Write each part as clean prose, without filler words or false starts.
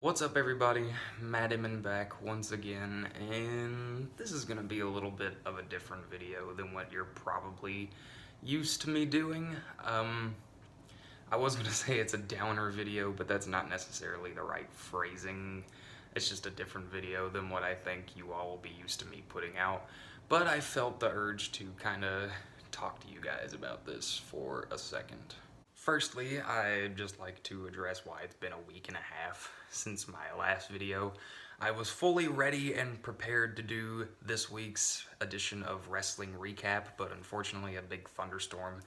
What's up everybody, Madman back once again, and this is gonna be a little bit of a different video than what you're probably used to me doing. I was gonna say it's a downer video, but that's not necessarily the right phrasing. It's just a different video than what I think you all will be used to me putting out. But I felt the urge to kinda talk to you guys about this for a second. Firstly, I'd just like to address why it's been a week and a half since my last video. I was fully ready and prepared to do this week's edition of Wrestling Recap, but unfortunately a big thunderstorm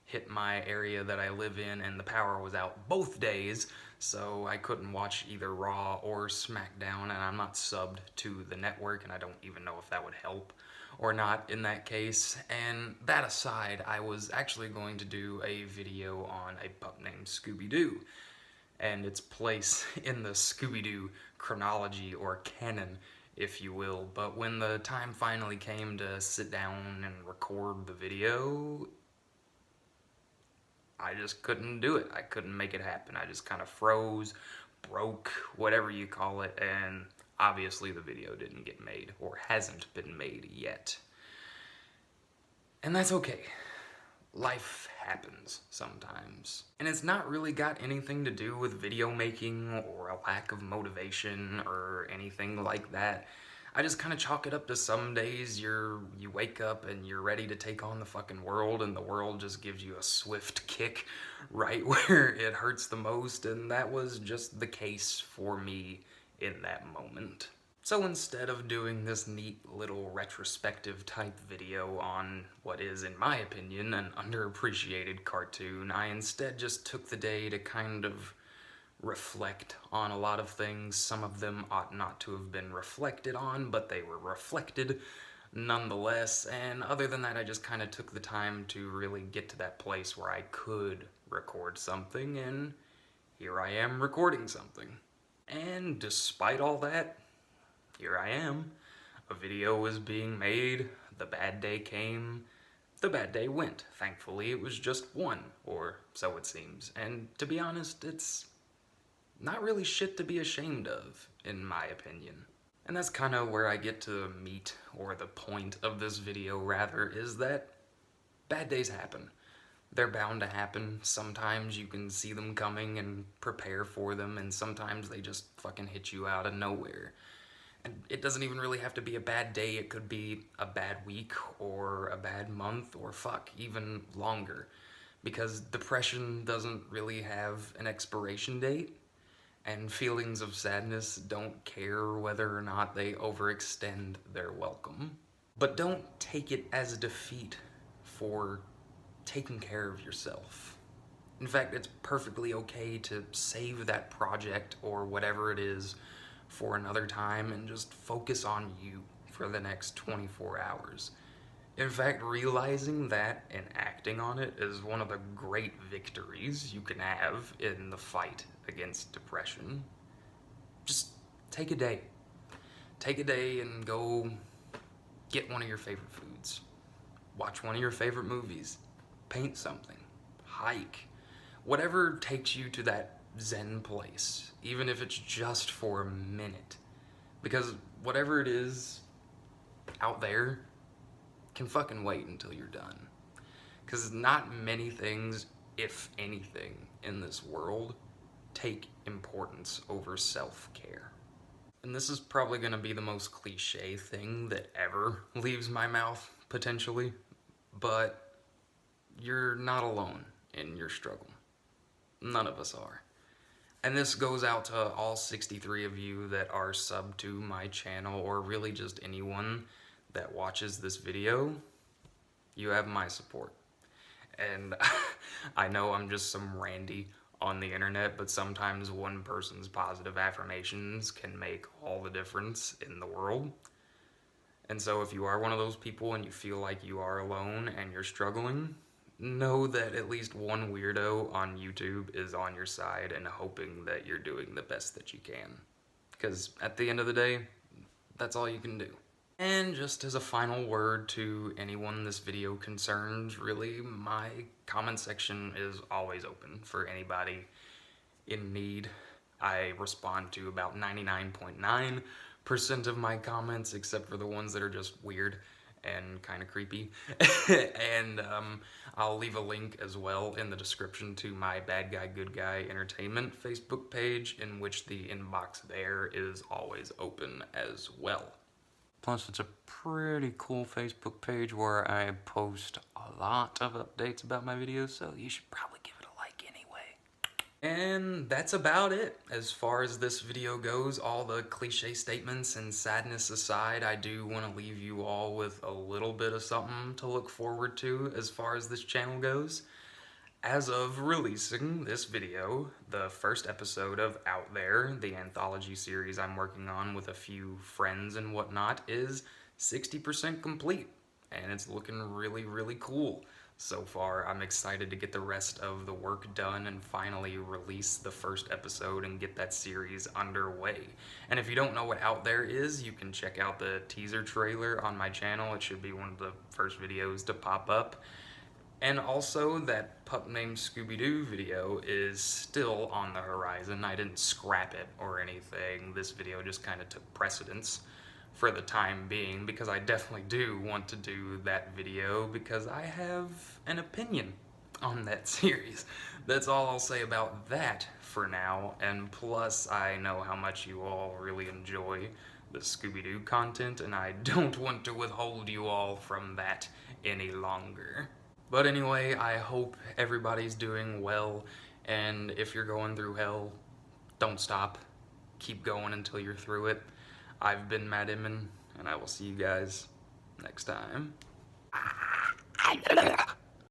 hit my area that I live in and the power was out both days, so I couldn't watch either Raw or SmackDown, and I'm not subbed to the network, and I don't even know if that would help or not in that case. And that aside, I was actually going to do a video on a pup named Scooby-Doo and its place in the Scooby-Doo chronology or canon, if you will. But when the time finally came to sit down and record the video, I just couldn't do it. I couldn't make it happen. I just kind of froze, broke, whatever you call it, and obviously the video didn't get made, or hasn't been made yet. And that's okay. Life happens sometimes. And it's not really got anything to do with video making or a lack of motivation or anything like that. I just kind of chalk it up to some days you wake up and you're ready to take on the fucking world, and the world just gives you a swift kick right where it hurts the most, and that was just the case for me in that moment. So instead of doing this neat little retrospective type video on what is, in my opinion, an underappreciated cartoon, I instead just took the day to kind of reflect on a lot of things. Some of them ought not to have been reflected on, but they were reflected nonetheless. And other than that, I just kind of took the time to really get to that place where I could record something, and here I am recording something. And despite all that, here I am. A video was being made, the bad day came, the bad day went. Thankfully, it was just one, or so it seems. And to be honest, it's not really shit to be ashamed of, in my opinion. And that's kind of where I get to the meat, or the point of this video rather, is that bad days happen. They're bound to happen. Sometimes you can see them coming and prepare for them, and sometimes they just fucking hit you out of nowhere. And it doesn't even really have to be a bad day. It could be a bad week, or a bad month, or fuck, even longer. Because depression doesn't really have an expiration date, and feelings of sadness don't care whether or not they overextend their welcome. But don't take it as a defeat for taking care of yourself. In fact, it's perfectly okay to save that project or whatever it is for another time and just focus on you for the next 24 hours. In fact, realizing that and acting on it is one of the great victories you can have in the fight against depression. Just take a day. Take a day and go get one of your favorite foods. Watch one of your favorite movies. Paint something, hike, whatever takes you to that zen place, even if it's just for a minute. Because whatever it is out there can fucking wait until you're done. Because not many things, if anything, in this world take importance over self-care. And this is probably gonna be the most cliche thing that ever leaves my mouth, potentially, but you're not alone in your struggle. None of us are. And this goes out to all 63 of you that are subbed to my channel, or really just anyone that watches this video. You have my support. And I know I'm just some randy on the internet, but sometimes one person's positive affirmations can make all the difference in the world. And so if you are one of those people and you feel like you are alone and you're struggling, know that at least one weirdo on YouTube is on your side and hoping that you're doing the best that you can. Because at the end of the day, that's all you can do. And just as a final word to anyone this video concerns, really, my comment section is always open for anybody in need I respond to about 99.9% of my comments, except for the ones that are just weird and kind of creepy. And I'll leave a link as well in the description to my Bad Guy Good Guy Entertainment Facebook page, in which the inbox there is always open as well. Plus, it's a pretty cool Facebook page where I post a lot of updates about my videos, so you should probably give it a like anyway. And that's about it. As far as this video goes, all the cliche statements and sadness aside, I do want to leave you all with a little bit of something to look forward to as far as this channel goes. As of releasing this video, the first episode of Out There, the anthology series I'm working on with a few friends and whatnot, is 60% complete, and it's looking really, really cool. So far, I'm excited to get the rest of the work done and finally release the first episode and get that series underway. And if you don't know what Out There is, you can check out the teaser trailer on my channel. It should be one of the first videos to pop up. And also, that Pup Named Scooby-Doo video is still on the horizon. I didn't scrap it or anything. This video just kind of took precedence for the time being, because I definitely do want to do that video because I have an opinion on that series. That's all I'll say about that for now, and plus I know how much you all really enjoy the Scooby-Doo content, and I don't want to withhold you all from that any longer. But anyway, I hope everybody's doing well, and if you're going through hell, don't stop. Keep going until you're through it. I've been Matt Inman, and I will see you guys next time.